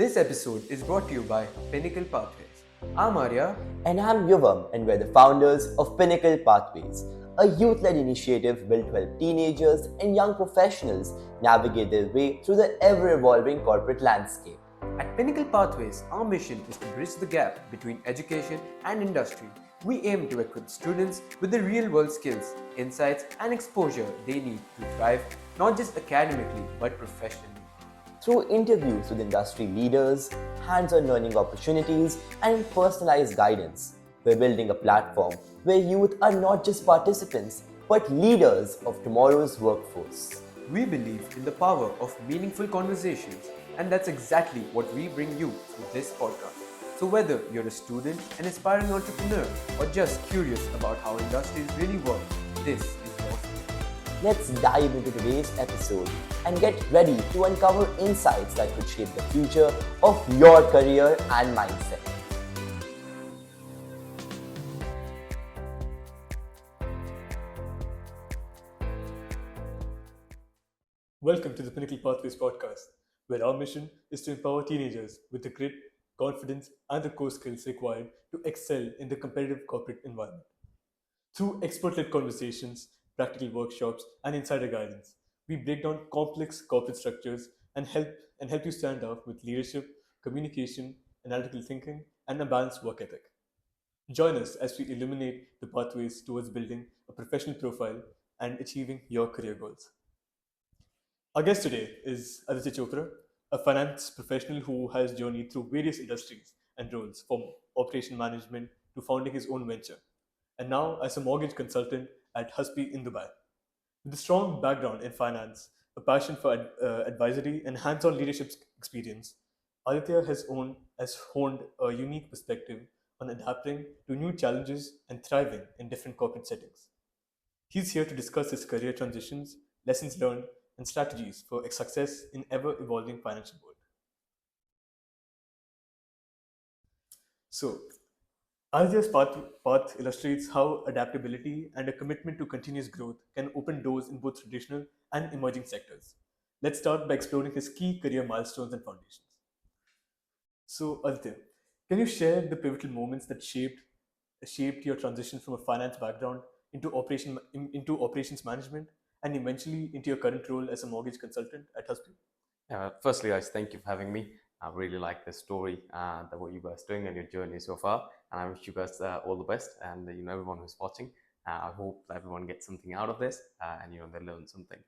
This episode is brought to you by Pinnacle Pathways. I'm Aarya. And I'm Yuvam, and we're the founders of Pinnacle Pathways, a youth-led initiative built to help teenagers and young professionals navigate their way through the ever-evolving corporate landscape. At Pinnacle Pathways, our mission is to bridge the gap between education and industry. We aim to equip students with the real-world skills, insights, and exposure they need to thrive, not just academically, but professionally. Through interviews with industry leaders, hands-on learning opportunities, and personalized guidance, we're building a platform where youth are not just participants, but leaders of tomorrow's workforce. We believe in the power of meaningful conversations, and that's exactly what we bring you through this podcast. So whether you're a student, an aspiring entrepreneur, or just curious about how industries really work, this is your space. Let's dive into today's episode and get ready to uncover insights that could shape the future of your career and mindset. Welcome to the Pinnacle Pathways Podcast, where our mission is to empower teenagers with the grit, confidence, and the core skills required to excel in the competitive corporate environment. Through expert-led conversations, practical workshops, and insider guidance, we break down complex corporate structures and help you stand out with leadership, communication, analytical thinking, and a balanced work ethic. Join us as we illuminate the pathways towards building a professional profile and achieving your career goals. Our guest today is Aditya Chopra, a finance professional who has journeyed through various industries and roles, from operation management to founding his own venture, and now as a mortgage consultant at Huspy in Dubai. With a strong background in finance, a passion for advisory, and hands-on leadership experience, Aditya has honed a unique perspective on adapting to new challenges and thriving in different corporate settings. He's here to discuss his career transitions, lessons learned, and strategies for success in ever-evolving financial world. So, Aditya's path illustrates how adaptability and a commitment to continuous growth can open doors in both traditional and emerging sectors. Let's start by exploring his key career milestones and foundations. So, Aditya, can you share the pivotal moments that shaped your transition from a finance background into operations management and eventually into your current role as a mortgage consultant at Huspy? Firstly, guys, thank you for having me. I really like the story that what you guys are doing and your journey so far. And I wish you guys all the best, and everyone who's watching. I hope everyone gets something out of this, and they learn something.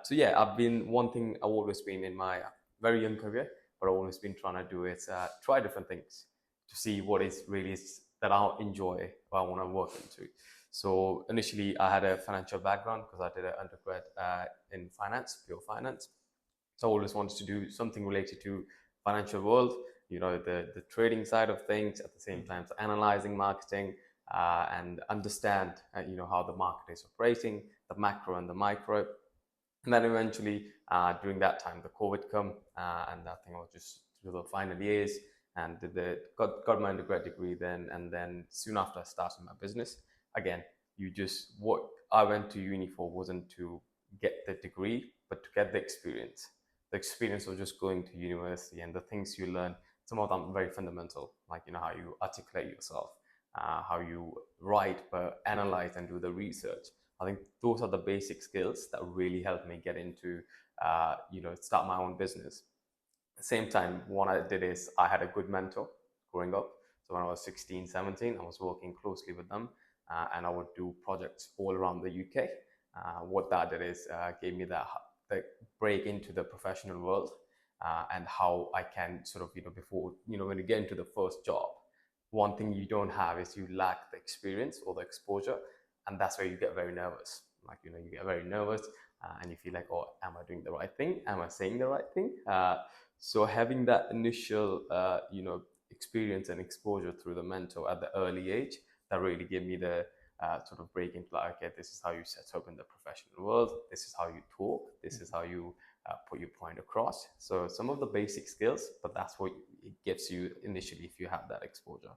So yeah, one thing I've always been in my very young career, but I've always been trying to do is try different things to see what is really that I enjoy, what I want to work into. So initially, I had a financial background because I did an undergrad in finance, pure finance. So I always wanted to do something related to financial world, the trading side of things, at the same time, so analyzing marketing and understand, how the market is operating, the macro and the micro. And then eventually, during that time, the COVID come, and I think I was just through the final years and got my undergrad degree then. And then soon after, I started my business. Again, what I went to uni for wasn't to get the degree, but to get the experience. The experience of just going to university and the things you learn, some of them very fundamental, like how you articulate yourself, how you write, but analyze and do the research. I think those are the basic skills that really helped me get into, start my own business. At the same time, what I did is I had a good mentor growing up. So when I was 16, 17, I was working closely with them, and I would do projects all around the UK. What that did is gave me the break into the professional world, and how I can sort of, before, when you get into the first job, one thing you don't have is you lack the experience or the exposure, and that's where you get very nervous. Like, you get very nervous, and you feel like, oh, am I doing the right thing? Am I saying the right thing? So having that initial, experience and exposure through the mentor at the early age, that really gave me the sort of break into like, okay, this is how you set up in the professional world. This is how you talk. This is how you put your point across. So some of the basic skills, but that's what it gives you initially if you have that exposure.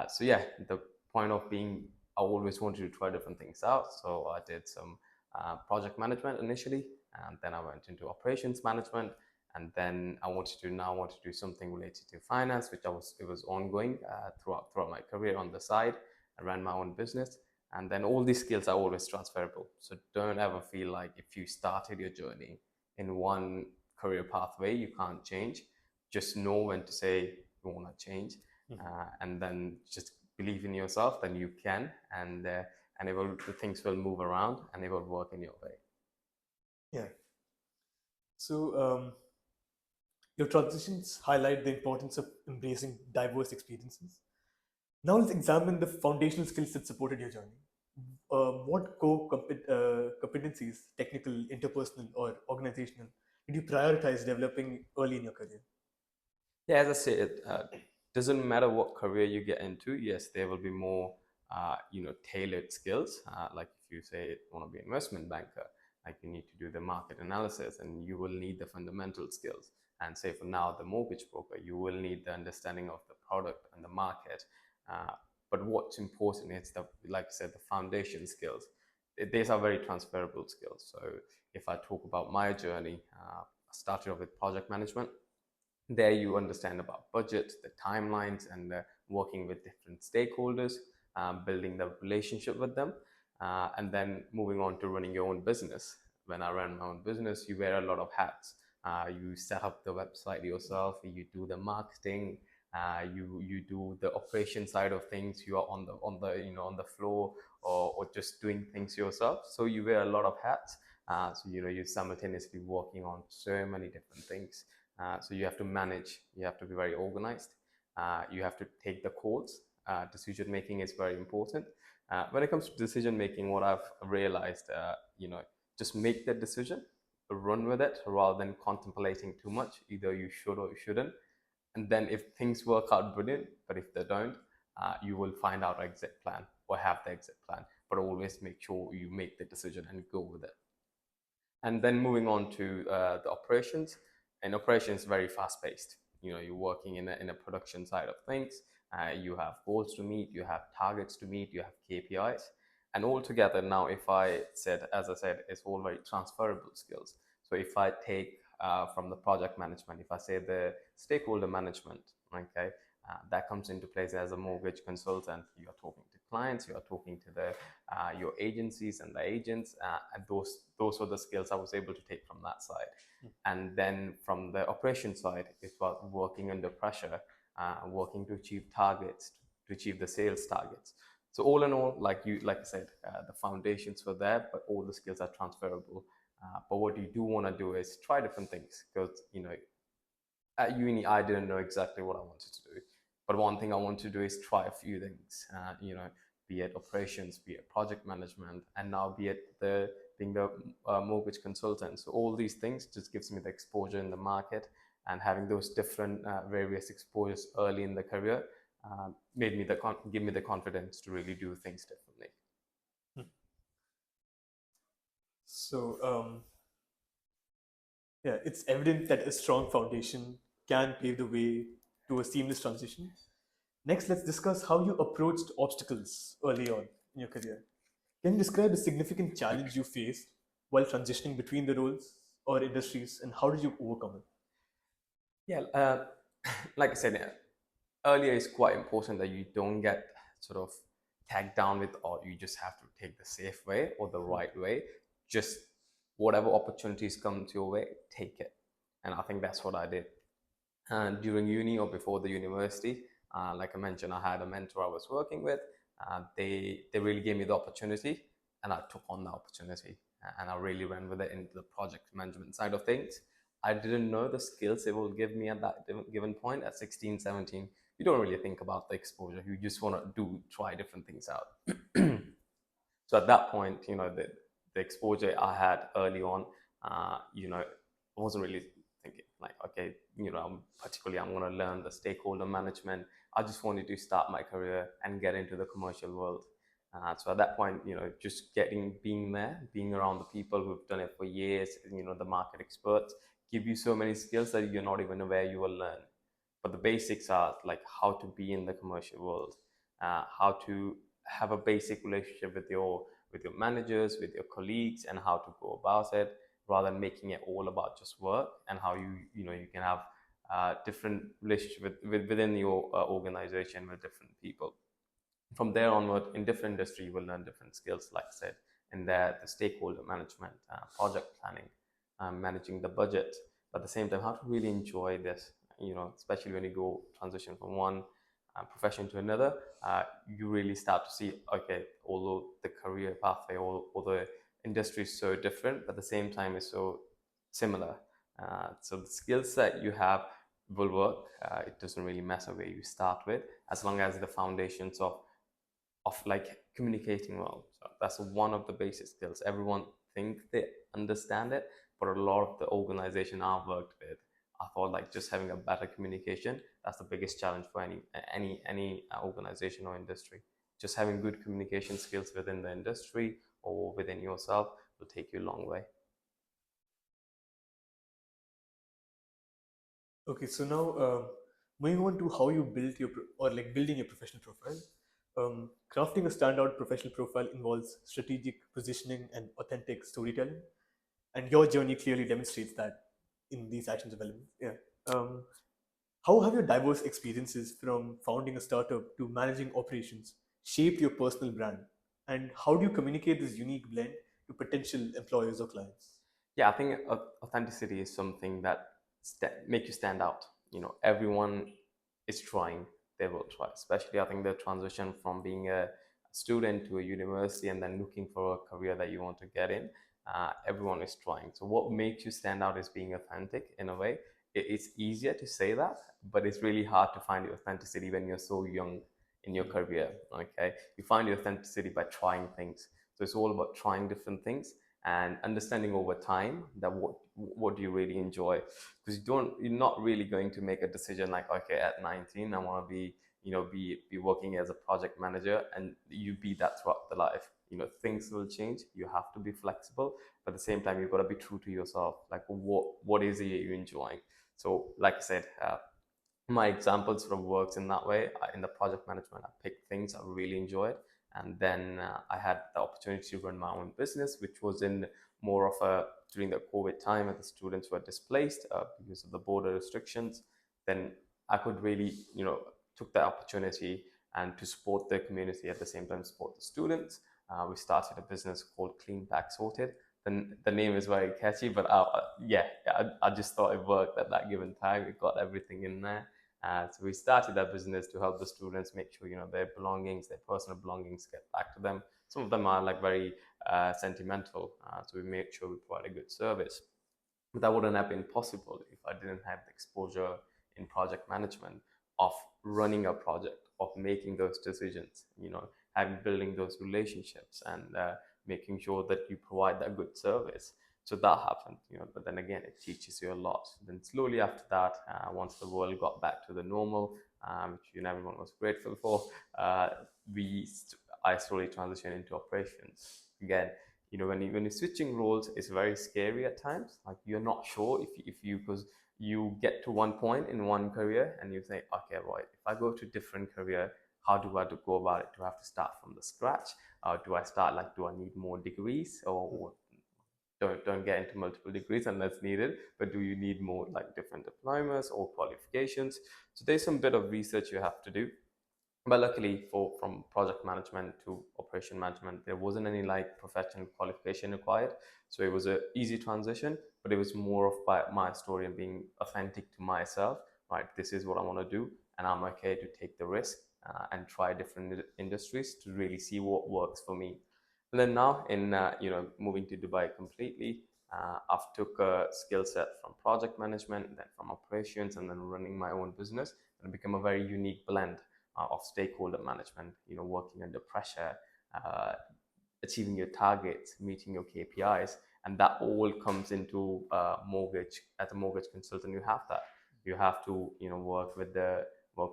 So yeah, the point of being, I always wanted to try different things out. So I did some project management initially, and then I went into operations management, And then I wanted to do something related to finance, which it was ongoing throughout my career on the side. I ran my own business, and then all these skills are always transferable. So don't ever feel like if you started your journey in one career pathway, you can't change. Just know when to say you want to change, and then just believe in yourself. Then you can, and the things will move around, and it will work in your way. Yeah. So your transitions highlight the importance of embracing diverse experiences. Now let's examine the foundational skills that supported your journey. What core competencies, technical, interpersonal, or organizational, did you prioritize developing early in your career? Yeah, as I said, doesn't matter what career you get into. Yes, there will be more, tailored skills. Like if you say you want to be an investment banker, like you need to do the market analysis, and you will need the fundamental skills. And say for now, the mortgage broker, you will need the understanding of the product and the market. Uh, but what's important is like I said, the foundation skills. These are very transferable skills. So if I talk about my journey, I started off with project management. There you understand about budgets, the timelines, and working with different stakeholders, building the relationship with them, and then moving on to running your own business. When I ran my own business, you wear a lot of hats. You set up the website yourself, you do the marketing, you do the operation side of things. You are on the floor, or just doing things yourself. So you wear a lot of hats. So you're simultaneously working on so many different things. So you have to manage, you have to be very organized, you have to take the calls. Decision making is very important. When it comes to decision making, what I've realized, just make the decision, run with it rather than contemplating too much. Either you should or you shouldn't. And then if things work out, brilliant. But if they don't, you will find out exit plan or have the exit plan. But always make sure you make the decision and go with it. And then moving on to the operations. And operations very fast paced. You're working in a production side of things. You have goals to meet, you have targets to meet, you have KPIs. And altogether now, as I said, it's all very transferable skills. So if I take from the project management, if I say the stakeholder management, okay, that comes into place as a mortgage consultant. You are talking to clients, you are talking to your agencies and the agents, and those were the skills I was able to take from that side. And then from the operation side, it was working under pressure, working to achieve targets, to achieve the sales targets. So all in all, like I said, the foundations were there, but all the skills are transferable. But what you do want to do is try different things, because at uni I didn't know exactly what I wanted to do. But one thing I want to do is try a few things, be it operations, be it project management, and now be it being the mortgage consultant. So all these things just gives me the exposure in the market, and having those different various exposures early in the career give me the confidence to really do things differently. So, yeah, it's evident that a strong foundation can pave the way to a seamless transition. Next, let's discuss how you approached obstacles early on in your career. Can you describe a significant challenge you faced while transitioning between the roles or industries, and how did you overcome it? Yeah, like I said earlier, it's quite important that you don't get sort of tagged down with, or you just have to take the safe way or the right way. Just whatever opportunities come to your way, take it. And I think that's what I did. And during uni or before the university, like I mentioned, I had a mentor I was working with. They really gave me the opportunity, and I took on the opportunity, and I really ran with it into the project management side of things. I didn't know the skills it will give me at that given point at 16, 17. You don't really think about the exposure. You just want to try different things out. So at that point, the exposure I had early on, I wasn't really thinking like, okay, particularly I'm going to learn the stakeholder management. I just wanted to start my career and get into the commercial world. So at that point, just being there, being around the people who've done it for years, the market experts, give you so many skills that you're not even aware you will learn. But the basics are like how to be in the commercial world, how to have a basic relationship with your managers, with your colleagues, and how to go about it, rather than making it all about just work and how you can have different relationship within your organization with different people. From there onward, in different industry, you will learn different skills, like I said, in there, the stakeholder management, project planning, managing the budget. But at the same time, how to really enjoy this, especially when you go transition from one profession to another, you really start to see, okay, although the career pathway or the industry is so different, but at the same time is so similar. So the skill set you have will work. It doesn't really matter where you start with, as long as the foundations of like communicating well. So that's one of the basic skills. Everyone think they understand it, but a lot of the organization I've worked with, I thought like just having a better communication, that's the biggest challenge for any organization or industry. Just having good communication skills within the industry or within yourself will take you a long way. Okay, so now moving on to how you build building your professional profile. Crafting a standout professional profile involves strategic positioning and authentic storytelling, and your journey clearly demonstrates that in these actions developments. Yeah. Um, how have your diverse experiences from founding a startup to managing operations shaped your personal brand, and how do you communicate this unique blend to potential employers or clients? Yeah, I think authenticity is something that make you stand out. Everyone is trying, they will try. Especially, I think the transition from being a student to a university and then looking for a career that you want to get in, everyone is trying. So what makes you stand out is being authentic in a way. It's easier to say that, but it's really hard to find your authenticity when you're so young in your career. Okay, you find your authenticity by trying things. So it's all about trying different things and understanding over time that what do you really enjoy, because you're not really going to make a decision like, okay, at 19 I want to be working as a project manager, and you be that throughout the life. Things will change, you have to be flexible, but at the same time you've got to be true to yourself, like what is it you're enjoying. So like I said, my example sort of works in that way. In the project management, I picked things I really enjoyed, and then I had the opportunity to run my own business, which was in more of a during the COVID time, and the students were displaced because of the border restrictions. Then I could really, took the opportunity and to support the community at the same time support the students. We started a business called Clean Back Sorted. The name is very catchy, but I just thought it worked at that given time. We got everything in there. So we started that business to help the students make sure their belongings, their personal belongings, get back to them. Some of them are like very sentimental, so we made sure we provide a good service. But that wouldn't have been possible if I didn't have the exposure in project management of running a project, of making those decisions, having building those relationships, and making sure that you provide that good service. So that happened, but then again, it teaches you a lot. Then slowly after that, once the world got back to the normal, which everyone was grateful for, I slowly transitioned into operations. Again, when you're switching roles, it's very scary at times. Like you're not sure because you get to one point in one career and you think, okay, right, if I go to a different career, how do I go about it? Do I have to start from the scratch? Do I need more degrees, or don't get into multiple degrees unless needed, but do you need more like different diplomas or qualifications? So there's some bit of research you have to do. But luckily, from project management to operation management, there wasn't any like professional qualification required. So it was an easy transition, but it was more of my story and being authentic to myself. Right, this is what I want to do, and I'm okay to take the risk and try different industries to really see what works for me. And then now, in moving to Dubai completely, I've took a skill set from project management, then from operations, and then running my own business, and become a very unique blend of stakeholder management, working under pressure, uh, achieving your targets, meeting your KPIs, and that all comes into mortgage. As a mortgage consultant, you have that. You have to, work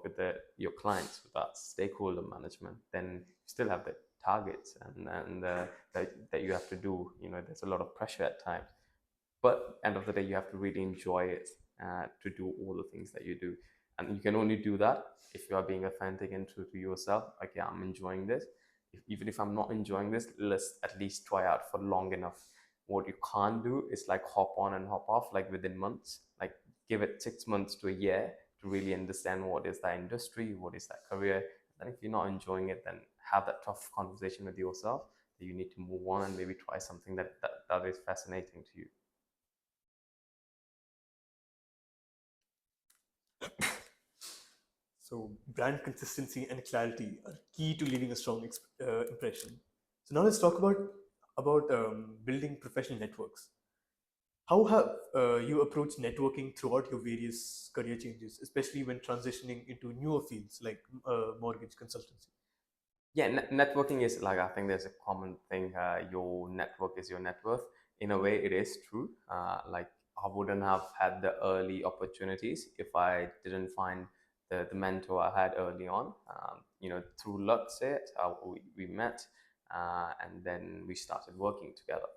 with your clients with that stakeholder management. Then you still have the targets and that you have to do. There's a lot of pressure at times, but end of the day, you have to really enjoy it to do all the things that you do. And you can only do that if you are being authentic and true to yourself. Okay, I'm enjoying this. Even if I'm not enjoying this, let's at least try out for long enough. What you can't do is like hop on and hop off like within months. Like give it 6 months to a year to really understand what is that industry, what is that career. And if you're not enjoying it, then have that tough conversation with yourself that you need to move on and maybe try something that is fascinating to you. So, brand consistency and clarity are key to leaving a strong impression. So now let's talk about building professional networks. How have you approached networking throughout your various career changes, especially when transitioning into newer fields like mortgage consultancy? Yeah, networking is like, I think there's a common thing. Your network is your net worth. In a way, it is true. Like I wouldn't have had the early opportunities if I didn't find the mentor I had early on. Through luck, say it, we met, and then we started working together.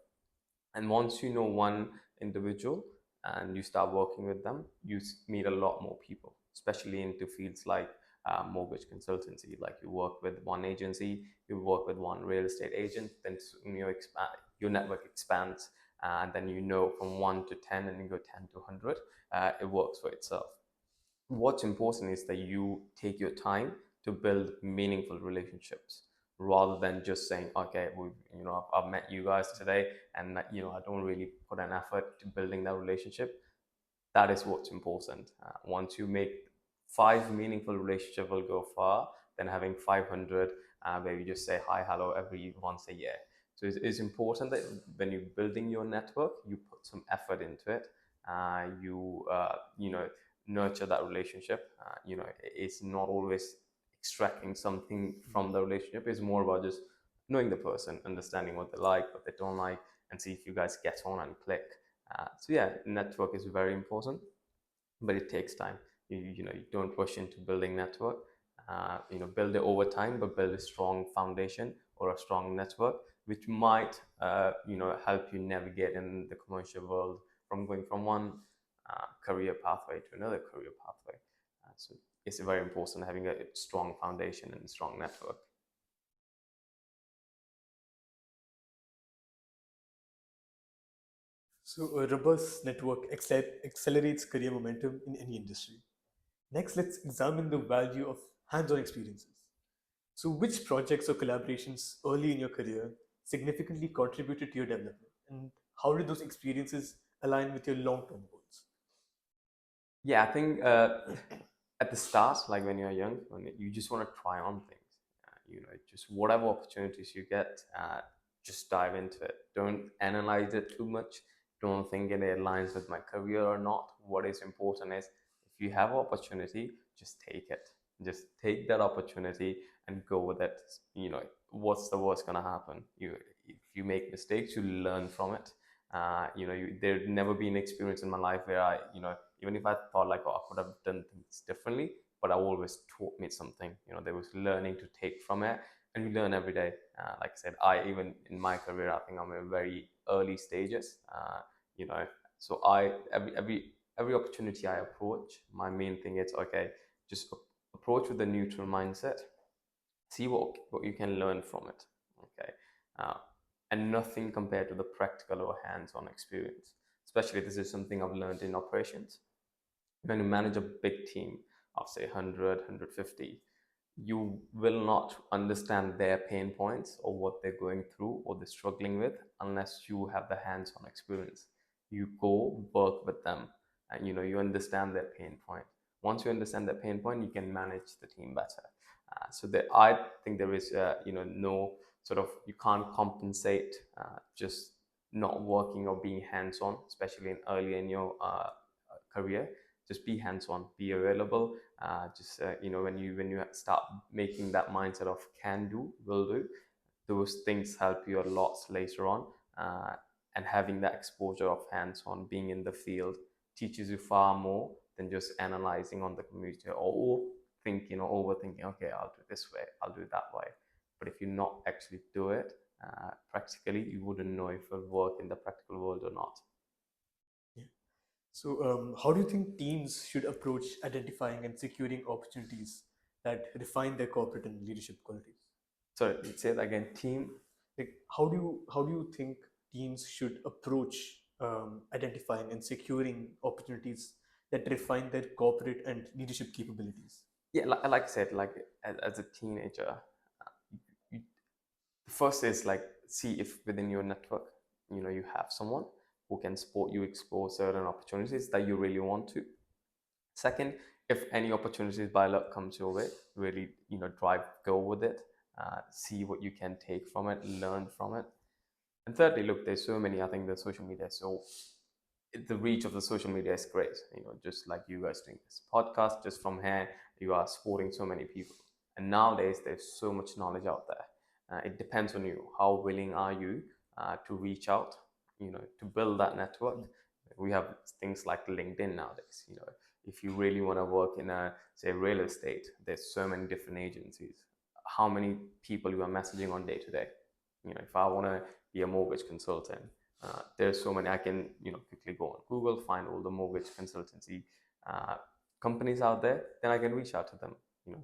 And once you know one individual and you start working with them, you meet a lot more people, especially into fields like mortgage consultancy. Like you work with one agency, you work with one real estate agent, then your network expands, and then you know from 1 to 10, and you go 10 to 100. It works for itself. What's important is that you take your time to build meaningful relationships rather than just saying, okay, I've met you guys today, and I don't really put an effort to building that relationship. That is what's important. Once you make 5 meaningful relationships will go far than having 500 where you just say hi, hello every once a year. So it's important that when you're building your network, you put some effort into it. You nurture that relationship. It's not always extracting something from the relationship. It's more about just knowing the person, understanding what they like, what they don't like, and see if you guys get on and click. So yeah, network is very important, but it takes time. You don't rush into building network. Build it over time, but build a strong foundation or a strong network, which might help you navigate in the commercial world from going from one career pathway to another career pathway. So it's very important having a strong foundation and a strong network. So, a robust network accelerates career momentum in any industry. Next, let's examine the value of hands on experiences. So, which projects or collaborations early in your career significantly contributed to your development? And how did those experiences align with your long term goals? Yeah, I think at the start, like when you're young, when you just want to try on things, just whatever opportunities you get, just dive into it. Don't analyze it too much. Don't think it aligns with my career or not. What is important is if you have opportunity, just take it. Just take that opportunity and go with it. What's the worst gonna happen? If you make mistakes, you learn from it. There'd never be an experience in my life where even if I thought like, oh, I could have done things differently, but I always taught me something. There was learning to take from it, and we learn every day. Like I said, even in my career, I think I'm in very early stages. You know, so every opportunity I approach, my main thing is okay, just approach with a neutral mindset, see what you can learn from it. Okay. Uh, and nothing compared to the practical or hands-on experience. Especially this is something I've learned in operations. When you manage a big team of say 100, 150, you will not understand their pain points or what they're going through or they're struggling with unless you have the hands-on experience. You go work with them and you understand their pain point. Once you understand their pain point, you can manage the team better. So that I think there is no sort of, you can't compensate just not working or being hands-on, especially early in your career. Just be hands-on, be available. When you start making that mindset of can do, will do, those things help you a lot later on. And having that exposure of hands-on, being in the field, teaches you far more than just analyzing on the computer or thinking or overthinking. Okay, I'll do this way, I'll do that way. But if you not actually do it practically, you wouldn't know if it will work in the practical world or not. Yeah. So, how do you think teams should approach identifying and securing opportunities that refine their corporate and leadership qualities? Sorry, say it again. Team. Like, how do you think teams should approach identifying and securing opportunities that refine their corporate and leadership capabilities? Yeah, like I said, like as a teenager, you, the first is like see if within your network, you have someone who can support you explore certain opportunities that you really want to. Second, if any opportunities by luck comes your way, really, drive, go with it, see what you can take from it, learn from it. And thirdly, look, there's so many, I think the social media, so the reach of the social media is great. Just like you guys doing this podcast, just from here, you are supporting so many people. And nowadays, there's so much knowledge out there. It depends on you. How willing are you to reach out, to build that network? We have things like LinkedIn nowadays. If you really want to work in say real estate, there's so many different agencies. How many people you are messaging on day to day? If I want to be a mortgage consultant, there's so many. I can quickly go on Google, find all the mortgage consultancy companies out there, then I can reach out to them.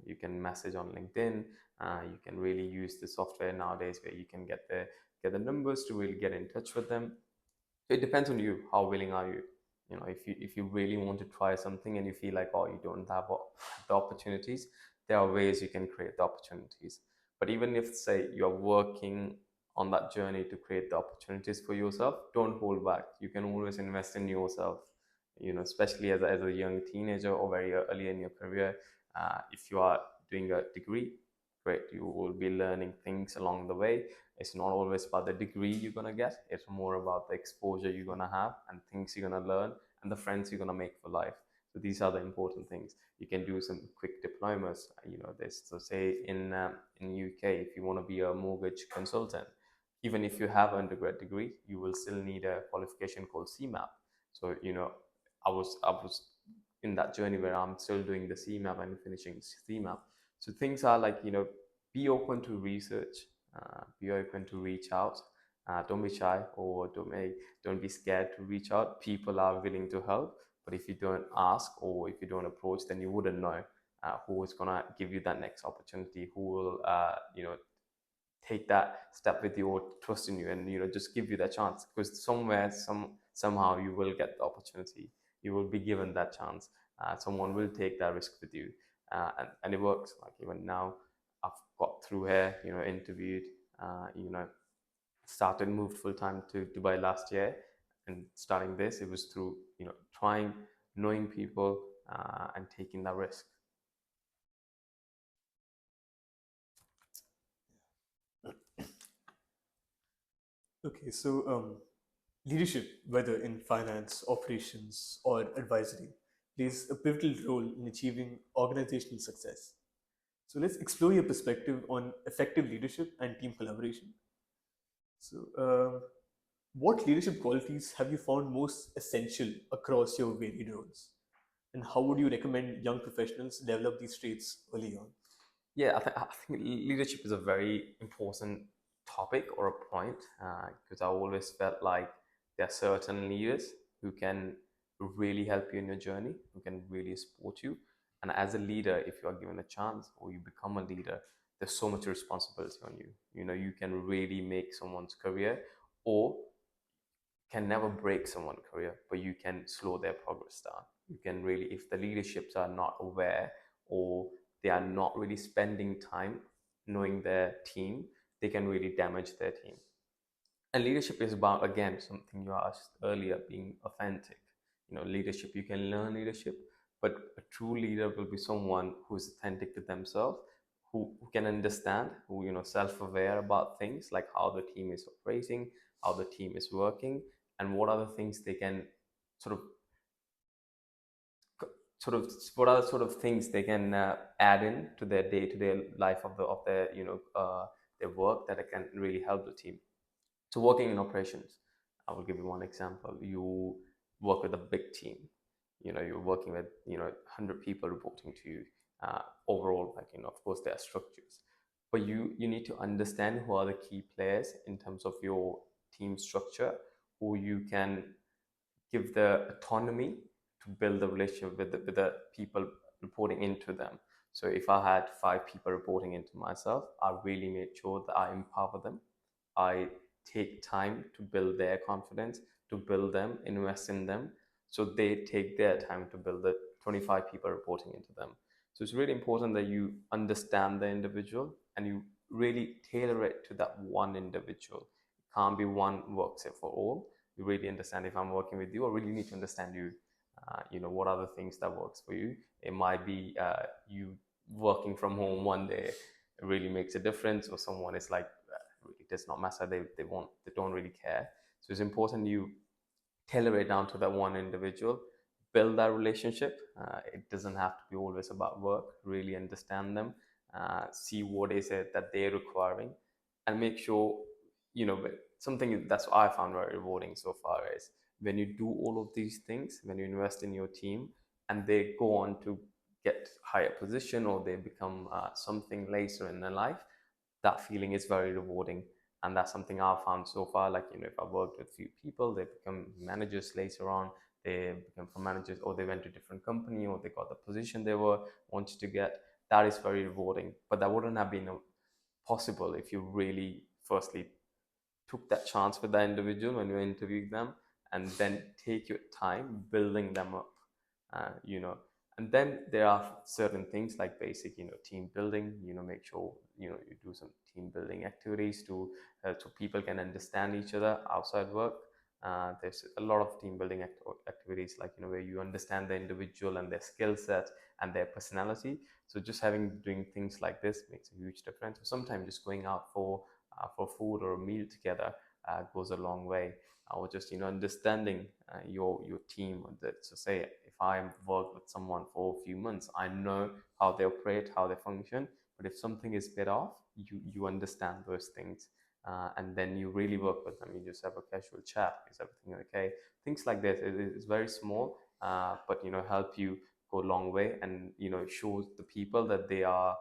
You can message on LinkedIn. You can really use the software nowadays where you can get the numbers to really get in touch with them. It depends on you. How willing are you? If you really want to try something and you feel like, oh, you don't have the opportunities, there are ways you can create the opportunities. But even if, say, you're working on that journey to create the opportunities for yourself, don't hold back. You can always invest in yourself, especially as a young teenager or very early in your career. If you are doing a degree, great, you will be learning things along the way. It's not always about the degree you're going to get. It's more about the exposure you're going to have and things you're going to learn and the friends you're going to make for life. So these are the important things. You can do some quick diplomas. There's, so say in UK, if you want to be a mortgage consultant, even if you have an undergrad degree, you will still need a qualification called CMAP. So I was in that journey where I'm still doing the CMAP and finishing CMAP. So things are like, be open to research, be open to reach out. Don't be shy, or don't be scared to reach out. People are willing to help, but if you don't ask or if you don't approach, then you wouldn't know who is gonna give you that next opportunity, who will take that step with you or trust in you, and just give you that chance. Because somehow you will get the opportunity. You will be given that chance. Someone will take that risk with you, and it works. Like even now, I've got through here, interviewed, started, moved full time to Dubai last year, and starting this, it was through trying, knowing people, and taking that risk. Okay, so leadership, whether in finance, operations, or advisory, plays a pivotal role in achieving organizational success. So let's explore your perspective on effective leadership and team collaboration. So, what leadership qualities have you found most essential across your varied roles? And how would you recommend young professionals develop these traits early on? Yeah, I think leadership is a very important topic or a point, because I always felt like there are certain leaders who can really help you in your journey, who can really support you. And as a leader, if you are given a chance or you become a leader, there's so much responsibility on you. You can really make someone's career, or can never break someone's career, but you can slow their progress down. You can really, if the leaderships are not aware, or they are not really spending time knowing their team, they can really damage their team. And leadership is about, again, something you asked earlier, being authentic. Leadership, you can learn leadership, but a true leader will be someone who is authentic to themselves, who can understand, who self-aware about things like how the team is operating, how the team is working, and what are the things they can sort of what are the sort of things they can add in to their day-to-day life of their work that can really help the team. So working in operations, I will give you one example. You work with a big team. You're working with 100 people reporting to you. Overall, like of course there are structures, but you need to understand who are the key players in terms of your team structure, who you can give the autonomy to build the relationship with the people reporting into them. So if I had 5 people reporting into myself, I really made sure that I empower them. I take time to build their confidence, to build them, invest in them. So they take their time to build the 25 people reporting into them. So it's really important that you understand the individual and you really tailor it to that one individual. It can't be one works it for all. You really understand if I'm working with you, I really need to understand you. What are the things that works for you? It might be you working from home one day really makes a difference, or someone is like, it does not matter. They don't really care. So it's important you tailor it down to that one individual, build that relationship. It doesn't have to be always about work. Really understand them, see what is it that they're requiring, and make sure, something that's what I found very rewarding so far is when you do all of these things, when you invest in your team and they go on to get higher position or they become something later in their life, that feeling is very rewarding. And that's something I've found so far. Like, if I've worked with a few people, they become managers later on, they become from managers, or they went to a different company, or they got the position they were wanted to get. That is very rewarding. But that wouldn't have been possible if you really firstly took that chance with that individual when you interviewed them, and then take your time building them up. uh, you know and then there are certain things like basic, team building. Make sure you do some team building activities to so people can understand each other outside work. There's a lot of team building activities, like, where you understand the individual and their skill set and their personality. So just doing things like this makes a huge difference. Sometimes just going out for food or a meal together goes a long way. Or just understanding your team. So say if I work with someone for a few months, I know how they operate, how they function. But if something is bit off, you understand those things, and then you really work with them. You just have a casual chat. Is everything okay? Things like this. It's very small, but help you go a long way, and shows the people that they are,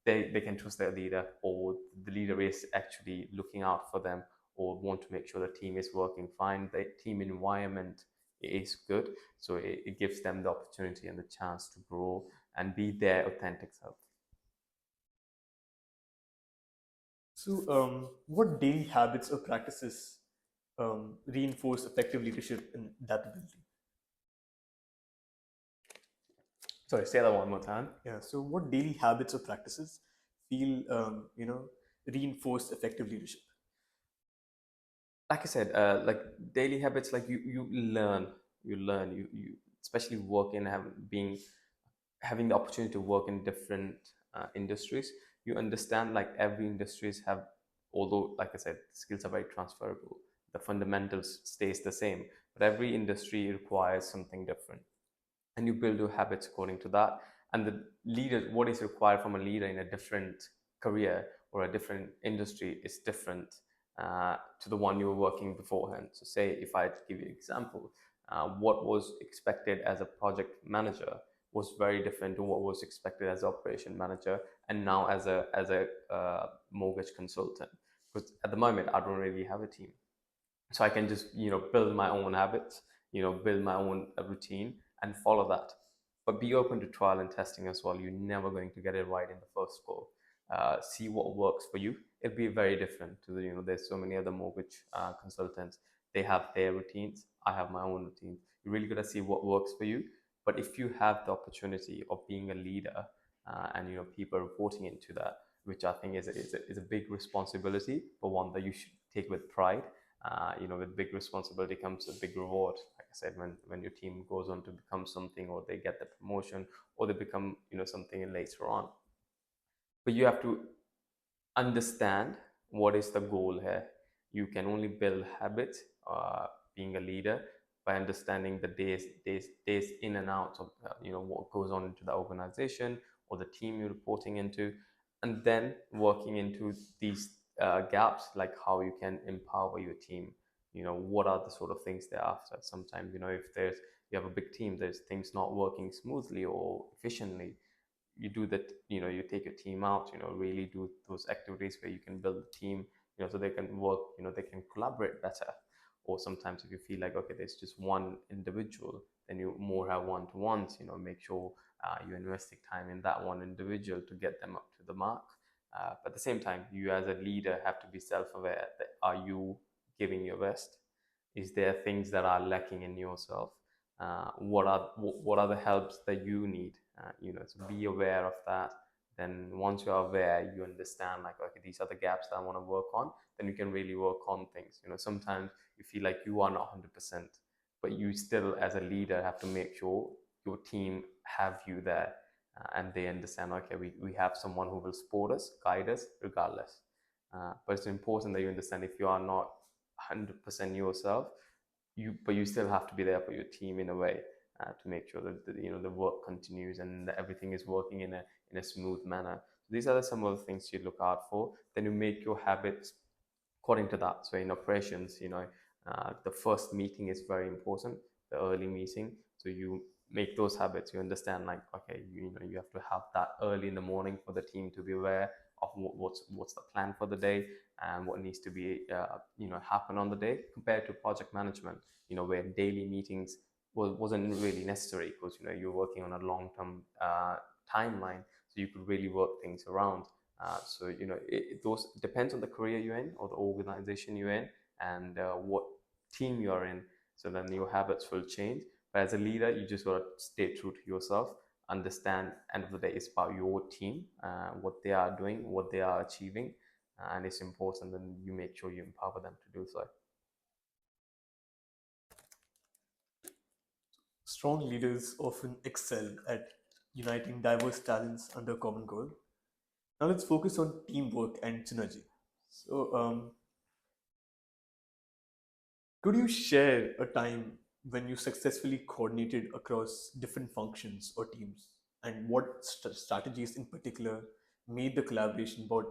they can trust their leader, or the leader is actually looking out for them, or want to make sure the team is working fine, the team environment is good. So it gives them the opportunity and the chance to grow and be their authentic self. So, what daily habits or practices reinforce effective leadership and adaptability? Sorry, say that one more time. Yeah. So, what daily habits or practices feel reinforce effective leadership? Like I said, like daily habits, like you learn, you especially work in having the opportunity to work in different industries. You understand, like, every industries have, although like I said, skills are very transferable, the fundamentals stays the same, but every industry requires something different, and you build your habits according to that. And the leader, what is required from a leader in a different career or a different industry is different to the one you were working beforehand. So say if I give you an example, what was expected as a project manager was very different to what was expected as an operation manager, and now as a mortgage consultant. Because at the moment I don't really have a team, so I can just build my own habits, build my own routine and follow that. But be open to trial and testing as well. You're never going to get it right in the first go. See what works for you. It'll be very different to there's so many other mortgage consultants. They have their routines, I have my own routine. You really got to see what works for you. But if you have the opportunity of being a leader, and people reporting into that, which I think is a big responsibility, but one that you should take with pride. With big responsibility comes a big reward. Like I said, when your team goes on to become something, or they get the promotion, or they become something later on. But you have to understand what is the goal here. You can only build habits, being a leader, by understanding the days in and out of what goes on into the organization or the team you're reporting into, and then working into these gaps, like how you can empower your team. What are the sort of things they're after. Sometimes if you have a big team, there's things not working smoothly or efficiently. You do that, you take your team out, really do those activities where you can build the team, so they can work, they can collaborate better. Or sometimes if you feel like, okay, there's just one individual, then you more have one-to-ones. Make sure you're investing time in that one individual to get them up to the mark. But at the same time, you as a leader have to be self-aware that are you giving your best? Is there things that are lacking in yourself? What are the helps that you need? So be aware of that. Then once you are aware, you understand like, okay, these are the gaps that I want to work on. Then you can really work on things. Sometimes you feel like you are not 100%, but you still as a leader have to make sure your team have you there, and they understand, okay, we have someone who will support us, guide us regardless. But it's important that you understand if you are not 100% yourself, but you still have to be there for your team in a way, to make sure that the work continues and that everything is working in a smooth manner. So these are some of the things you look out for. Then you make your habits according to that. So in operations, the first meeting is very important, the early meeting. So you make those habits. You understand, like, okay, you have to have that early in the morning for the team to be aware of what's the plan for the day and what needs to be happen on the day, compared to project management, where daily meetings wasn't really necessary, because you're working on a long-term timeline, so you could really work things around. Those depends on the career you're in or the organization you're in, and what team you're in. So then your habits will change. But as a leader, you just gotta stay true to yourself. Understand, end of the day, it's about your team, what they are doing, what they are achieving, and it's important that you make sure you empower them to do so. Strong leaders often excel at uniting diverse talents under a common goal. Now let's focus on teamwork and synergy. So, could you share a time when you successfully coordinated across different functions or teams, and what strategies in particular made the collaboration both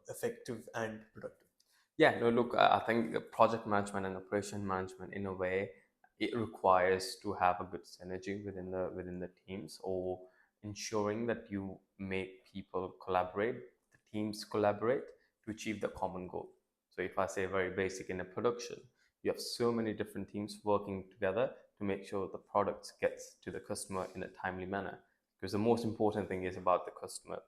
effective and productive? Yeah, no, look, I think project management and operation management, in a way, it requires to have a good synergy within the teams, or ensuring that you make people collaborate, the teams collaborate to achieve the common goal. So if I say very basic, in a production, you have so many different teams working together to make sure the product gets to the customer in a timely manner. Because the most important thing is about the customer.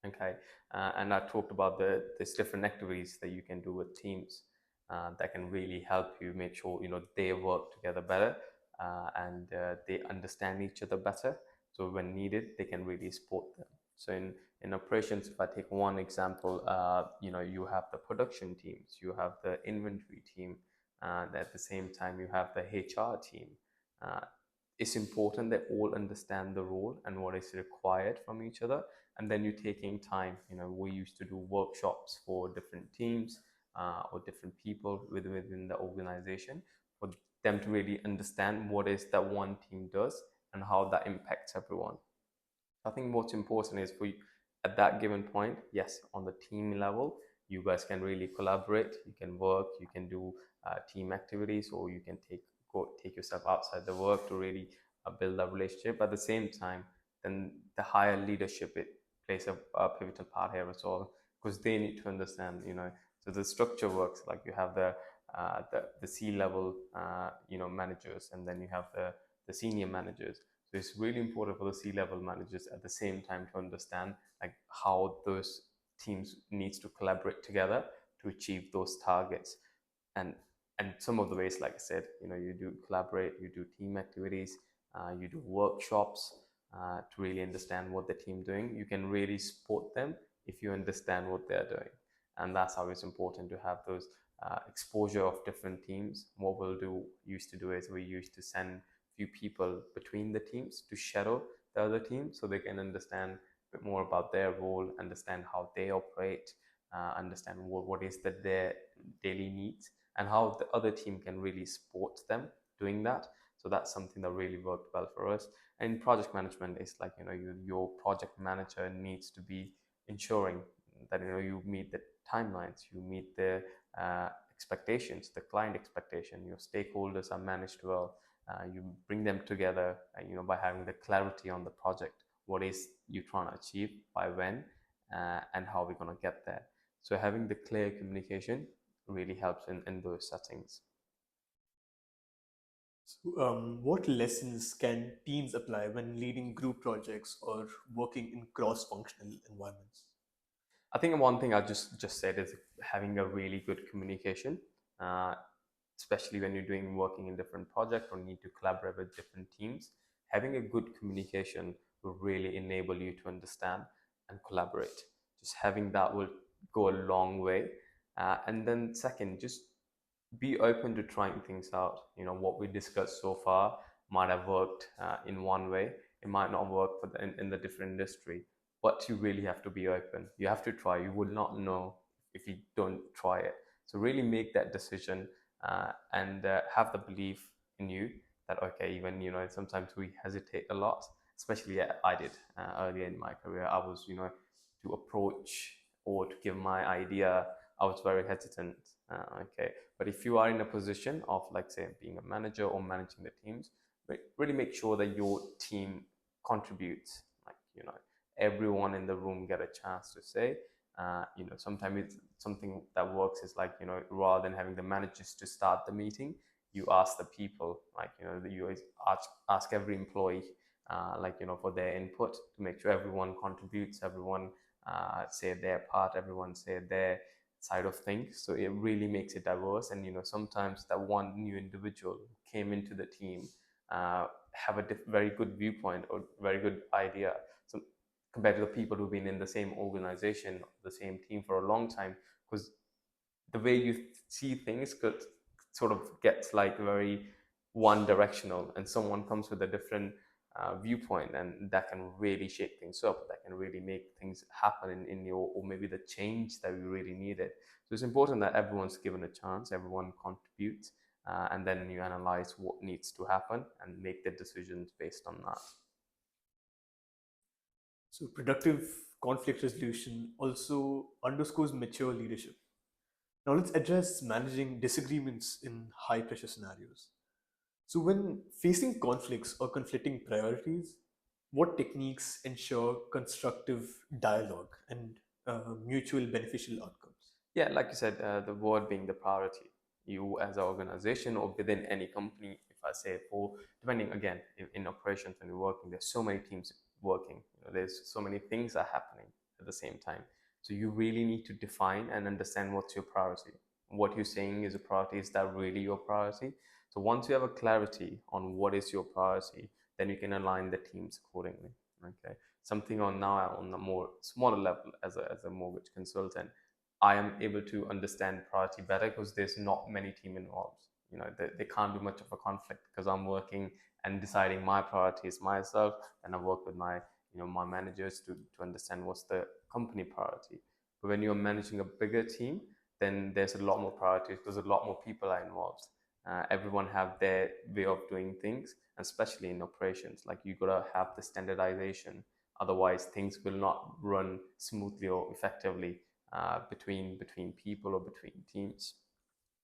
Okay, and I talked about there's different activities that you can do with teams, that can really help you make sure they work together better, and they understand each other better. So when needed, they can really support them. So in operations, if I take one example, you have the production teams, you have the inventory team, and at the same time you have the HR team. Uh, it's important that all understand the role and what is required from each other, and then you're taking time. We used to do workshops for different teams, or different people within the organization, for them to really understand what is that one team does and how that impacts everyone. I think what's important is for you at that given point, yes, on the team level, you guys can really collaborate, you can work, you can do team activities, or you can take yourself outside the work to really build that relationship. At the same time, then the higher leadership, it plays a pivotal part here as well, because they need to understand, so the structure works like you have the C level managers, and then you have the senior managers. So it's really important for the C-level managers at the same time to understand like how those teams needs to collaborate together to achieve those targets. And and some of the ways, like I said, you do collaborate, you do team activities, you do workshops, to really understand what the team doing. You can really support them if you understand what they're doing, and that's how it's important to have those exposure of different teams. What we'll do used to do is we used to send few people between the teams to shadow the other team, so they can understand a bit more about their role, understand how they operate, understand what is their daily needs, and how the other team can really support them doing that. So that's something that really worked well for us. And project management is like, your project manager needs to be ensuring that you meet the timelines, you meet the expectations, the client expectation, your stakeholders are managed well. You bring them together, by having the clarity on the project. What is you trying to achieve, by when, and how we're going to get there. So having the clear communication really helps in those settings. So, what lessons can teams apply when leading group projects or working in cross-functional environments? I think one thing I just said is having a really good communication, uh, especially when you're doing working in different projects or need to collaborate with different teams. Having a good communication will really enable you to understand and collaborate. Just having that will go a long way. And then second, just be open to trying things out. What we discussed so far might have worked in one way. It might not work in the different industry, but you really have to be open. You have to try. You will not know if you don't try it. So really make that decision, and have the belief in you that, okay, even sometimes we hesitate a lot, especially I did earlier in my career. I was to approach or to give my idea, I was very hesitant. Okay, but if you are in a position of, like, say, being a manager or managing the teams, really make sure that your team contributes. Like, everyone in the room get a chance to say. Sometimes it's something that works is, like, rather than having the managers to start the meeting, you ask the people, like, you always ask every employee, like, for their input, to make sure everyone contributes, everyone say their part, everyone say their side of things. So it really makes it diverse. And sometimes that one new individual who came into the team have a very good viewpoint or very good idea, so compared to the people who've been in the same organization, the same team for a long time. Because the way you see things could sort of gets like very one directional, and someone comes with a different viewpoint, and that can really shake things up, that can really make things happen in your, or maybe the change that we really needed. So it's important that everyone's given a chance, everyone contributes, and then you analyze what needs to happen and make the decisions based on that. So, productive conflict resolution also underscores mature leadership. Now, let's address managing disagreements in high pressure scenarios. So, when facing conflicts or conflicting priorities, what techniques ensure constructive dialogue and mutual beneficial outcomes? Yeah, like you said, the word being the priority. You as an organization or within any company, if I say, for depending again in operations when you're working, there's so many teams working. There's so many things are happening at the same time. So you really need to define and understand what's your priority. What you're saying is a priority. Is that really your priority? So once you have a clarity on what is your priority, then you can align the teams accordingly. Okay. Something on now on a more smaller level as a mortgage consultant, I am able to understand priority better because there's not many team involved. They can't do much of a conflict because I'm working and deciding my priorities myself, and I work with my managers to understand what's the company priority. But when you're managing a bigger team, then there's a lot more priorities because a lot more people are involved. Everyone have their way of doing things, and especially in operations, like you gotta have the standardization. Otherwise, things will not run smoothly or effectively between people or between teams.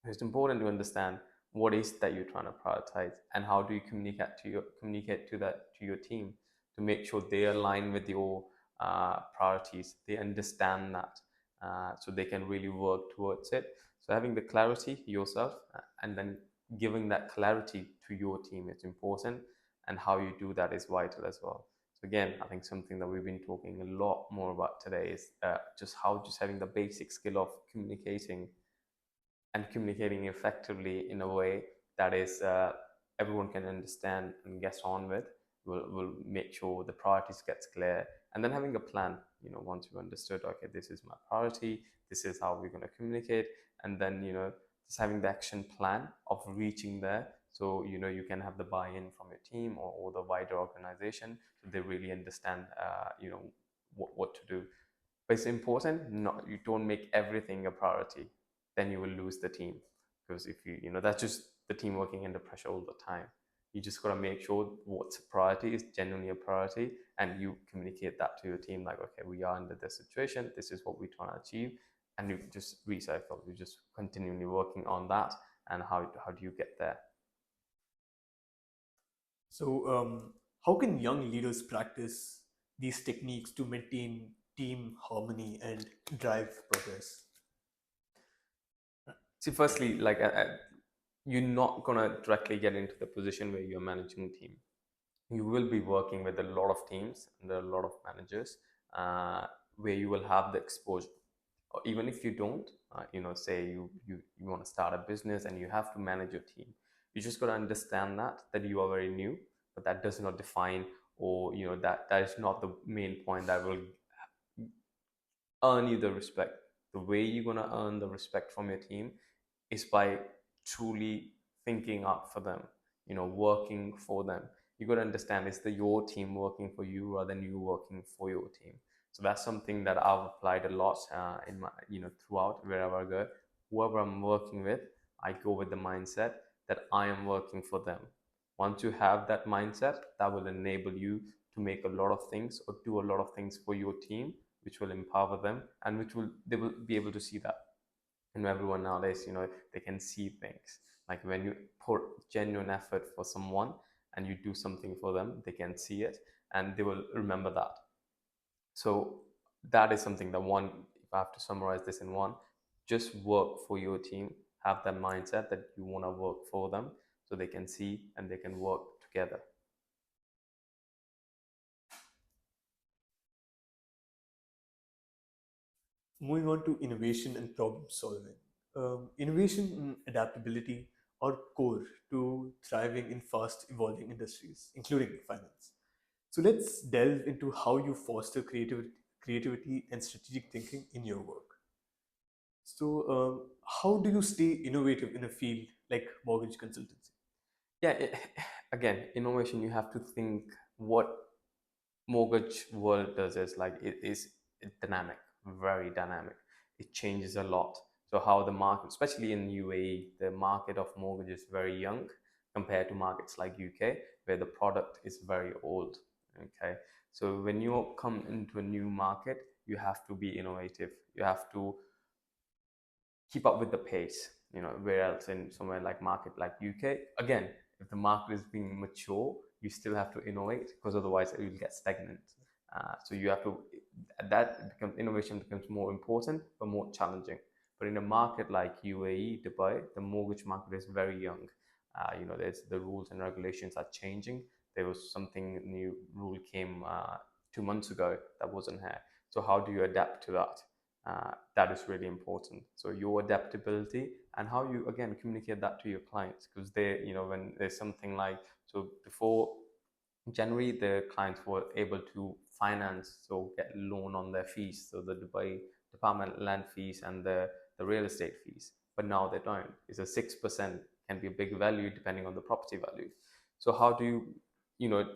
It's important to understand what is that you're trying to prioritize, and how do you communicate to your team to make sure they align with your priorities. They understand that, so they can really work towards it. So having the clarity yourself, and then giving that clarity to your team is important, and how you do that is vital as well. So again, I think something that we've been talking a lot more about today is just having the basic skill of communicating, and communicating effectively in a way that is everyone can understand and gets on with. Will make sure the priorities gets clear, and then having a plan. Once you've understood, okay, this is my priority, this is how we're going to communicate, and then just having the action plan of reaching there. So you can have the buy-in from your team or the wider organization, so they really understand what to do. But it's important not you don't make everything a priority, then you will lose the team. Because if that's just the team working under pressure all the time. You just got to make sure what's a priority is genuinely a priority, and you communicate that to your team, like, okay, we are under this situation, this is what we're trying to achieve, and you just recycle, you just continually working on that, and how do you get there. So, how can young leaders practice these techniques to maintain team harmony and drive progress? See, firstly, like you're not gonna directly get into the position where you're managing a team. You will be working with a lot of teams and a lot of managers. where you will have the exposure. Or even if you don't, say you want to start a business and you have to manage your team, you just got to understand that you are very new, but that does not define, or that is not the main point that will earn you the respect. The way you're going to earn the respect from your team is by truly thinking out for them, working for them. You got to understand, is the your team working for you rather than you working for your team? So that's something that I've applied a lot in my, throughout wherever I go. Whoever I'm working with, I go with the mindset that I am working for them. Once you have that mindset, that will enable you to make a lot of things or do a lot of things for your team, which will empower them, and they will be able to see that. And everyone nowadays, they can see things. Like when you put genuine effort for someone and you do something for them, they can see it and they will remember that. So that is something that, one, if I have to summarize this in one, just work for your team. Have that mindset that you want to work for them so they can see and they can work together. Moving on to innovation and problem solving. Innovation and adaptability are core to thriving in fast evolving industries, including finance. So let's delve into how you foster creativity and strategic thinking in your work. So, how do you stay innovative in a field like mortgage consultancy? Yeah, again, innovation, you have to think what mortgage world does is like it is dynamic, very dynamic. It changes a lot. So how the market, especially in UAE, the market of mortgage is very young compared to markets like UK, where the product is very old. Okay, so when you come into a new market, you have to be innovative. You have to keep up with the pace. Where else in somewhere like market like UK, again, if the market is being mature, you still have to innovate because otherwise it will get stagnant. So you have to, innovation becomes more important but more challenging. But in a market like UAE, Dubai, the mortgage market is very young. There's the rules and regulations are changing. There was something new rule came 2 months ago that wasn't here. So how do you adapt to that? That is really important. So your adaptability and how you again communicate that to your clients, because they, when there's something like, so before January, the clients were able to finance, so get loan on their fees, so the Dubai Department land fees and the real estate fees. But now they don't. It's a 6%, can be a big value depending on the property value. So how do you,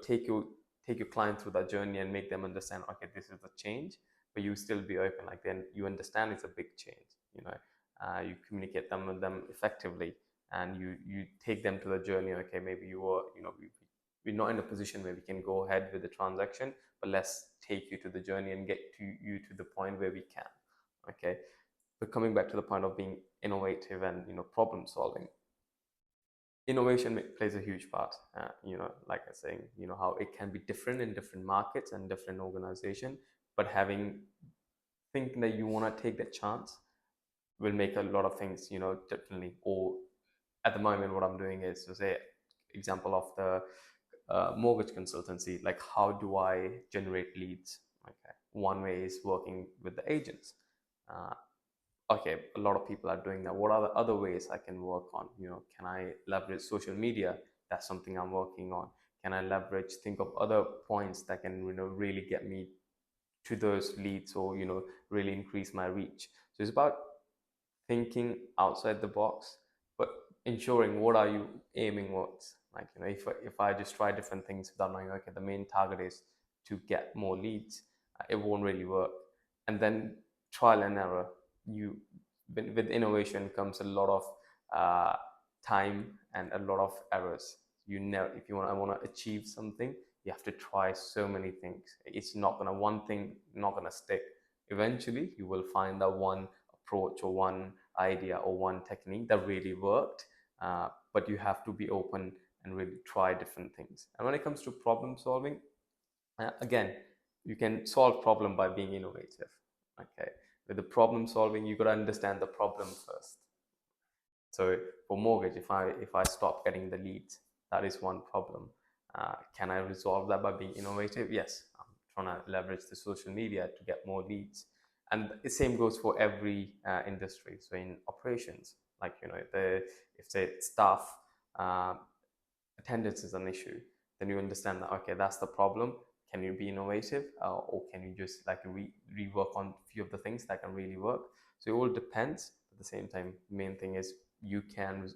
take your client through that journey and make them understand, okay, this is the change, but you still be open. Like then you understand it's a big change. You communicate them with them effectively, and you take them to the journey. Okay, maybe you are, we're not in a position where we can go ahead with the transaction, but let's take you to the journey and get you to the point where we can. Okay, but coming back to the point of being innovative and problem solving, innovation plays a huge part. Like I was saying, how it can be different in different markets and different organization, but thinking that you want to take that chance will make a lot of things differently. Or at the moment, what I'm doing is to say, example of the mortgage consultancy, like how do I generate leads? Okay, one way is working with the agents. Okay, a lot of people are doing that. What are the other ways I can work on? Can I leverage social media? That's something I'm working on. Can I think of other points that can really get me to those leads, or really increase my reach? So it's about thinking outside the box, but ensuring what are you aiming towards. Like if I just try different things without knowing, okay, the main target is to get more leads, it won't really work. And then trial and error. With innovation comes a lot of time and a lot of errors. If you want to achieve something, you have to try so many things. It's not gonna one thing not gonna stick. Eventually you will find that one approach or one idea or one technique that really worked, but you have to be open and really try different things. And when it comes to problem solving, again, you can solve problem by being innovative. Okay, with the problem solving, you got to understand the problem first. So for mortgage, if I stop getting the leads, that is one problem. Can I resolve that by being innovative? Yes, I'm trying to leverage the social media to get more leads. And the same goes for every industry. So in operations, like if say staff uh, attendance is an issue, then you understand that okay, that's the problem. Can you be innovative, or can you just like rework on a few of the things that can really work? So it all depends. At the same time, the main thing is you can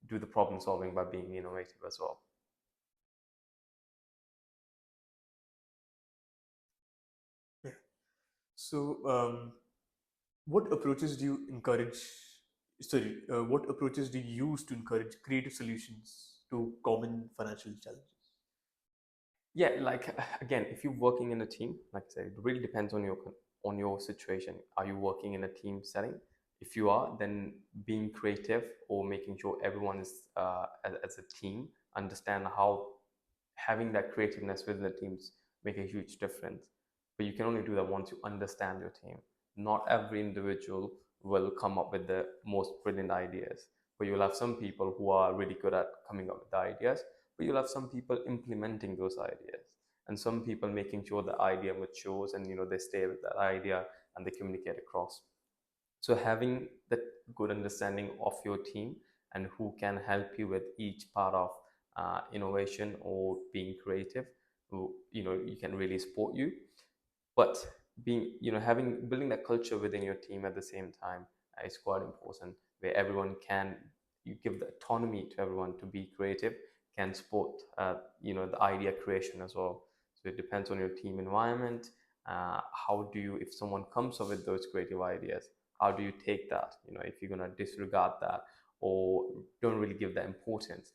do the problem solving by being innovative as well. Yeah. So, what approaches do you encourage? Sorry, what approaches do you use to encourage creative solutions to common financial challenges? Yeah, like again, if you're working in a team, like I said, it really depends on your situation. Are you working in a team setting? If you are, then being creative or making sure everyone is as a team understand how having that creativeness within the teams make a huge difference. But you can only do that once you understand your team. Not every individual will come up with the most brilliant ideas, but you'll have some people who are really good at coming up with the ideas, but you'll have some people implementing those ideas, and some people making sure the idea matures and they stay with that idea and they communicate across. So having that good understanding of your team and who can help you with each part of innovation or being creative, who you can really support you. But being having building that culture within your team at the same time is quite important, where everyone can you give the autonomy to everyone to be creative, can support the idea creation as well. So it depends on your team environment. How do you, if someone comes up with those creative ideas, how do you take that? If you're going to disregard that or don't really give that importance,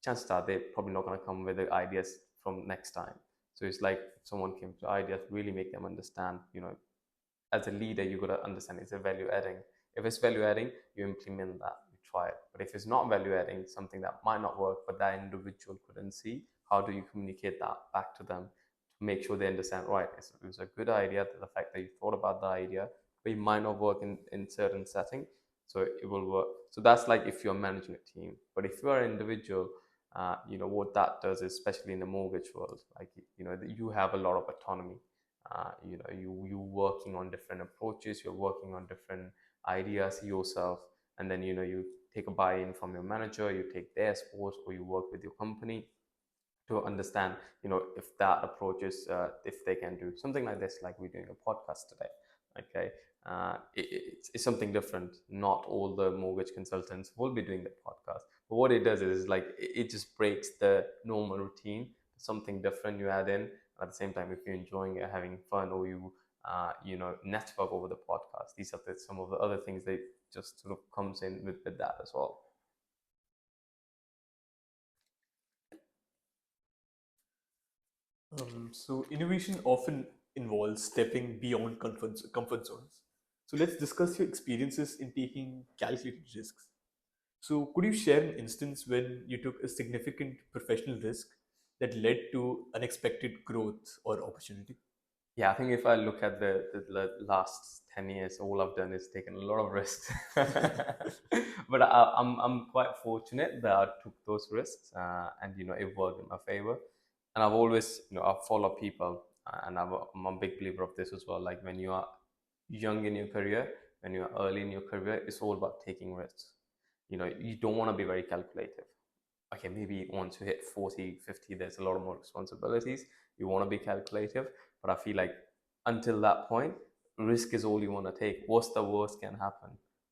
chances are they're probably not going to come with the ideas from next time. So it's like if someone came to ideas, really make them understand, as a leader, you got to understand it's a value adding. If it's value adding, you implement that, you try it. But if it's not value adding, something that might not work, but that individual couldn't see, how do you communicate that back to them to make sure they understand, right, it was a good idea, the fact that you thought about the idea, but it might not work in certain setting, so it will work. So that's like if you're managing a team. But if you're an individual, what that does is, especially in the mortgage world, like you have a lot of autonomy. You working on different approaches, you're working on different ideas yourself, and then you take a buy-in from your manager, you take their support, or you work with your company to understand if that approach is if they can do something like this, like we're doing a podcast today. Okay. It's something different. Not all the mortgage consultants will be doing the podcast, but what it does is like it just breaks the normal routine, something different you add in. At the same time, if you're enjoying it, having fun, or you network over the podcast, these are some of the other things that just sort of comes in with that as well. So innovation often involves stepping beyond comfort zones. So let's discuss your experiences in taking calculated risks. So could you share an instance when you took a significant professional risk that led to unexpected growth or opportunity? Yeah, I think if I look at the last 10 years, all I've done is taken a lot of risks. But I'm quite fortunate that I took those risks, and it worked in my favor. And I've always, I follow people, and I'm a big believer of this as well. Like when you are young in your career, when you are early in your career, it's all about taking risks. You don't want to be very calculative. Okay, maybe once you hit 40, 50, there's a lot of more responsibilities. You want to be calculative, but I feel like until that point, risk is all you want to take. What's the worst can happen?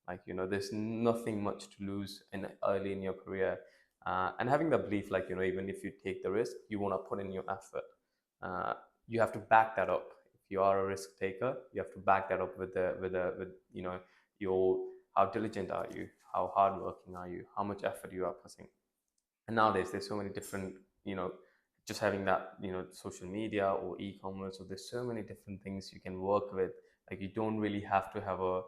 Like, there's nothing much to lose in early in your career. And having the belief, like, even if you take the risk, you want to put in your effort. Uh, you have to back that up. If you are a risk taker, you have to back that up with your, how diligent are you? How hardworking are you? How much effort you are putting? And nowadays there's so many different just having that social media or e-commerce, or there's so many different things you can work with. Like you don't really have to have a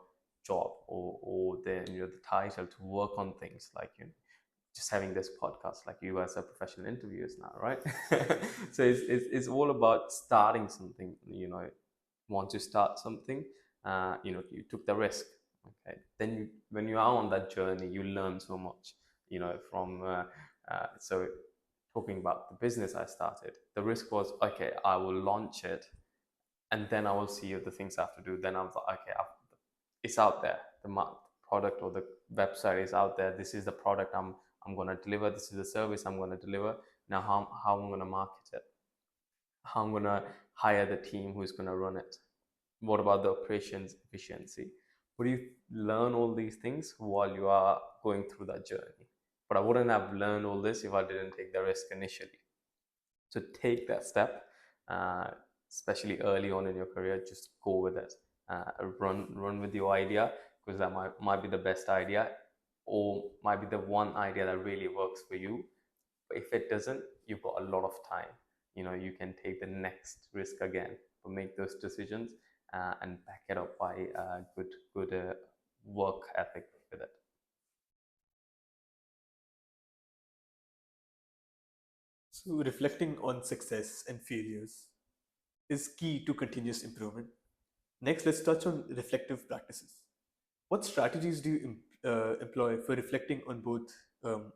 job or the title to work on things, like just having this podcast, like you as a professional interviewers now, right? So it's all about starting something. Once you start something, you took the risk. Okay, then when you are on that journey, you learn so much, from so talking about the business I started, the risk was, okay, I will launch it, and then I will see the things I have to do. Then I'm like, okay, it's out there. Product or the website is out there. This is the product I'm gonna deliver. This is the service I'm gonna deliver. Now how I'm gonna market it, how I'm gonna hire the team who's gonna run it. What about the operations efficiency? Would you learn all these things while you are going through that journey? But I wouldn't have learned all this if I didn't take the risk initially. So take that step, uh, especially early on in your career. Just go with it. Run with your idea, because that might be the best idea, or might be the one idea that really works for you. But if it doesn't, you've got a lot of time. You can take the next risk again, but make those decisions and back it up by good work ethic with it. So, reflecting on success and failures is key to continuous improvement. Next, let's touch on reflective practices. What strategies do you employ for reflecting on both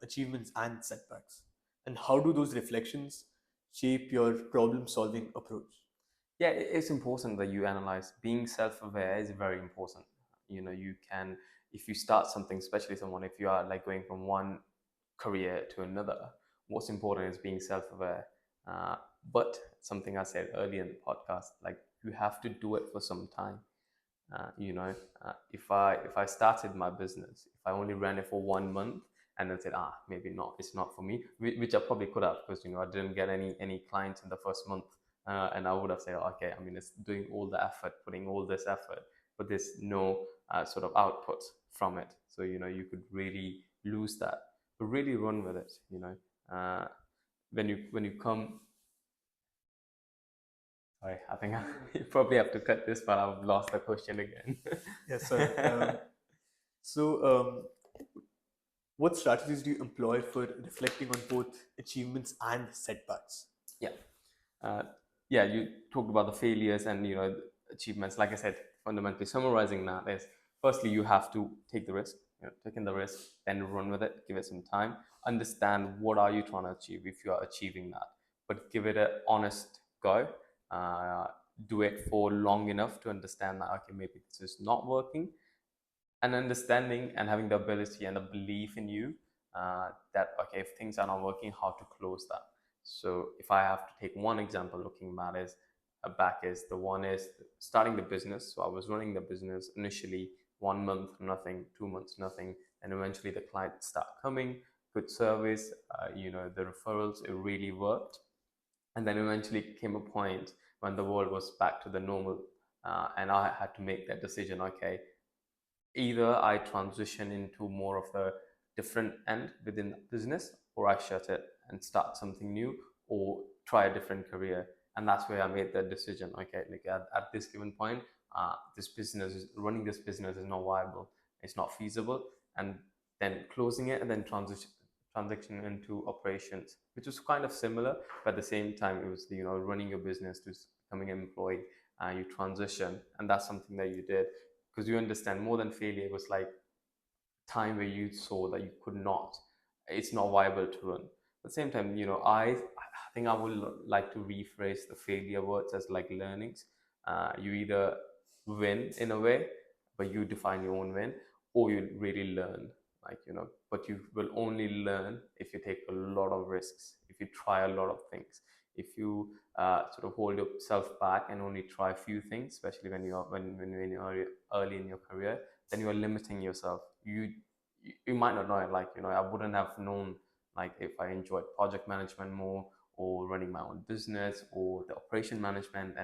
achievements and setbacks? And how do those reflections shape your problem solving approach? Yeah, it's important that you analyze. Being self-aware is very important. You can, if you start something, especially someone, if you are like going from one career to another, what's important is being self-aware. uh, but something I said earlier in the podcast, like, you have to do it for some time. If I started my business, if I only ran it for 1 month and then said, maybe not, it's not for me, which I probably could have, because I didn't get any clients in the first month, and I would have said, okay, I mean, it's doing all the effort, putting all this effort, but there's no sort of output from it. So you could really lose that. But really run with it. When you come. Sorry, I think you probably have to cut this, but I've lost the question again. Yes, sir. So, what strategies do you employ for reflecting on both achievements and setbacks? Yeah. You talked about the failures and achievements. Like I said, fundamentally summarizing that is, firstly, you have to take the risk. Taking the risk, then run with it, give it some time, understand what are you trying to achieve, if you are achieving that, but give it an honest go. Do it for long enough to understand that, okay, maybe this is not working, and understanding and having the ability and the belief in you, that, okay, if things are not working, how to close that. So if I have to take one example, looking back, is the one is starting the business. So I was running the business initially, 1 month nothing, 2 months nothing, and eventually the clients start coming, good service, the referrals, it really worked. And then eventually came a point when the world was back to the normal, and I had to make that decision. Okay, either I transition into more of a different end within the business, or I shut it and start something new, or try a different career. And that's where I made that decision. Okay, like at this given point, running this business is not viable, it's not feasible, and then closing it, and then transition into operations, which was kind of similar, but at the same time, it was running your business to becoming an employee. You transition, and that's something that you did, because you understand, more than failure, it was like time where you saw that it's not viable to run. At the same time, I think I would like to rephrase the failure words as like learnings. You either win in a way, but you define your own win, or you really learn, but you will only learn if you take a lot of risks, if you try a lot of things, if you sort of hold yourself back and only try a few things, especially when you're early in your career, then you are limiting yourself. You might not know it. Like, I wouldn't have known, like, if I enjoyed project management more, or running my own business, or the operation management,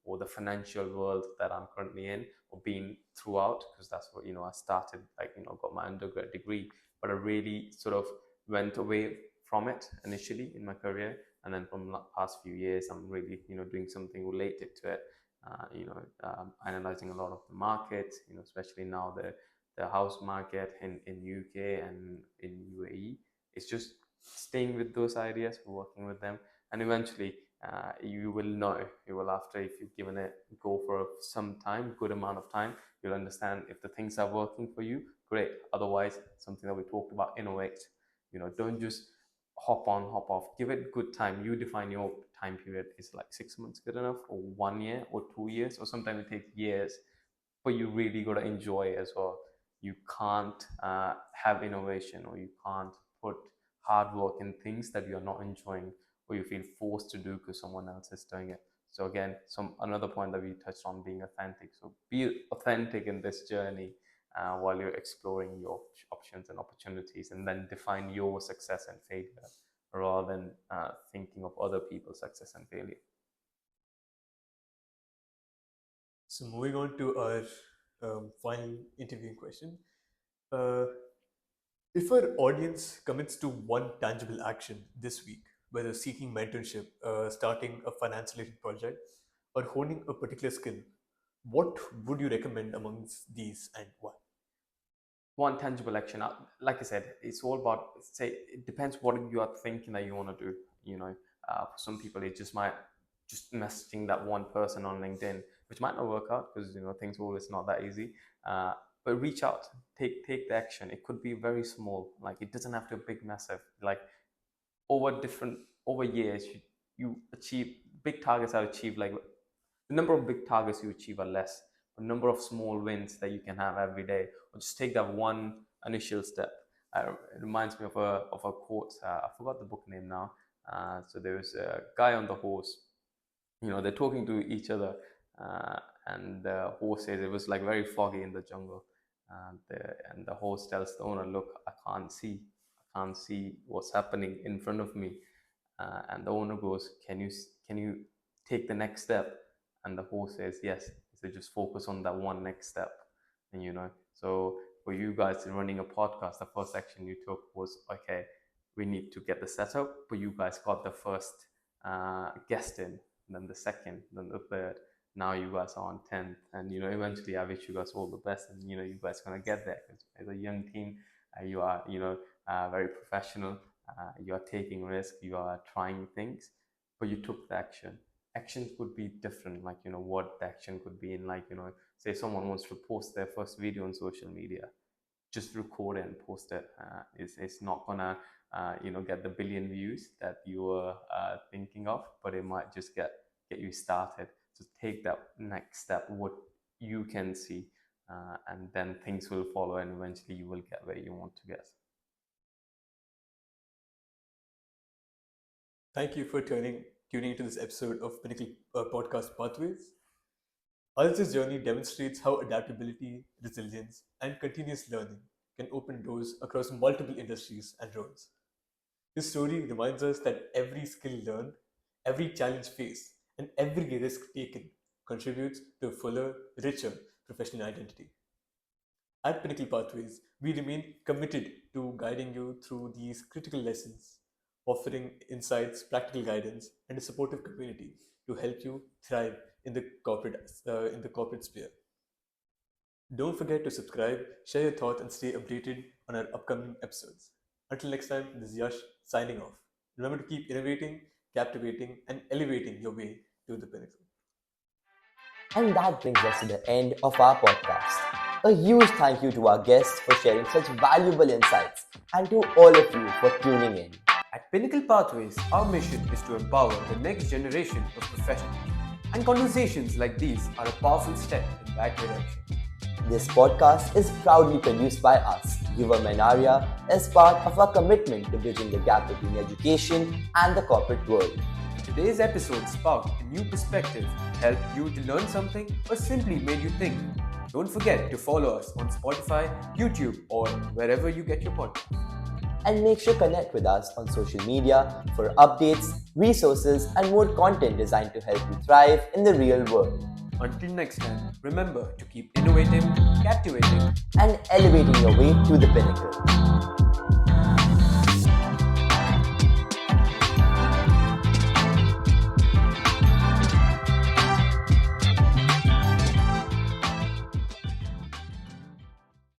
or the financial world that I'm currently in, or being throughout, because that's what I started, like, got my undergrad degree, but I really sort of went away from it initially in my career, and then from the past few years, I'm really doing something related to it. Analyzing a lot of the markets, especially now the house market in UK and in UAE. It's just staying with those ideas, working with them, and eventually you will know. You will, after, if you've given it go for some time, good amount of time, you'll understand if the things are working for you. Great. Otherwise, something that we talked about, innovate. Don't just hop on, hop off. Give it good time. You define your time period. Is like 6 months good enough, or 1 year, or 2 years, or sometimes it takes years. But you really got to enjoy it as well. You can't have innovation, or you can't put hard work in things that you're not enjoying, or you feel forced to do because someone else is doing it. So again, another point that we touched on, being authentic. So be authentic in this journey while you're exploring your options and opportunities, and then define your success and failure rather than thinking of other people's success and failure. So moving on to our final interviewing question. Uh, if our audience commits to one tangible action this week, whether seeking mentorship, starting a finance-related project, or honing a particular skill, what would you recommend amongst these and why? One tangible action, like I said, it's all about, say, it depends what you are thinking that you want to do. For some people it just might just messaging that one person on LinkedIn, which might not work out because things are always not that easy. But reach out, take the action. It could be very small, like it doesn't have to be big, massive. Like over years, you achieve big targets are achieved. Like the number of big targets you achieve are less. The number of small wins that you can have every day, or just take that one initial step. It reminds me of a quote. I forgot the book name now. So there's a guy on the horse. They're talking to each other, and the horse says it was like very foggy in the jungle, and the horse tells the owner, "Look, I can't see what's happening in front of me." And the owner goes, "Can you take the next step?" And the horse says, "Yes." So just focus on that one next step. And so for you guys running a podcast, the first action you took was, okay, we need to get the setup, but you guys got the first guest in, then the second, then the third. Now you guys are on 10th, and eventually I wish you guys all the best, and you guys gonna get there, because as a young team, you are very professional. You are taking risks, you are trying things, but you took the action. Actions could be different, like what the action could be in, like say someone wants to post their first video on social media, just record it and post it. It's not gonna get the billion views that you were thinking of, but it might just get you started. So take that next step, what you can see, and then things will follow, and eventually you will get where you want to get. Thank you for tuning into this episode of Pinnacle Podcast Pathways. Aditya's journey demonstrates how adaptability, resilience, and continuous learning can open doors across multiple industries and roles. His story reminds us that every skill learned, every challenge faced, and every risk taken contributes to a fuller, richer professional identity. At Pinnacle Pathways, we remain committed to guiding you through these critical lessons, offering insights, practical guidance, and a supportive community to help you thrive in the corporate sphere. Don't forget to subscribe, share your thoughts, and stay updated on our upcoming episodes. Until next time, this is Yash signing off. Remember to keep innovating, captivating, and elevating your way to the pinnacle. And that brings us to the end of our podcast. A huge thank you to our guests for sharing such valuable insights, and to all of you for tuning in. At Pinnacle Pathways, our mission is to empower the next generation of professionals. And conversations like these are a powerful step in that direction. This podcast is proudly produced by us, Yuvam and Aarya, as part of our commitment to bridging the gap between education and the corporate world. Today's episode sparked a new perspective, helped you to learn something, or simply made you think. Don't forget to follow us on Spotify, YouTube, or wherever you get your podcasts. And make sure to connect with us on social media for updates, resources, and more content designed to help you thrive in the real world. Until next time, remember to keep innovating, captivating, and elevating your way to the pinnacle.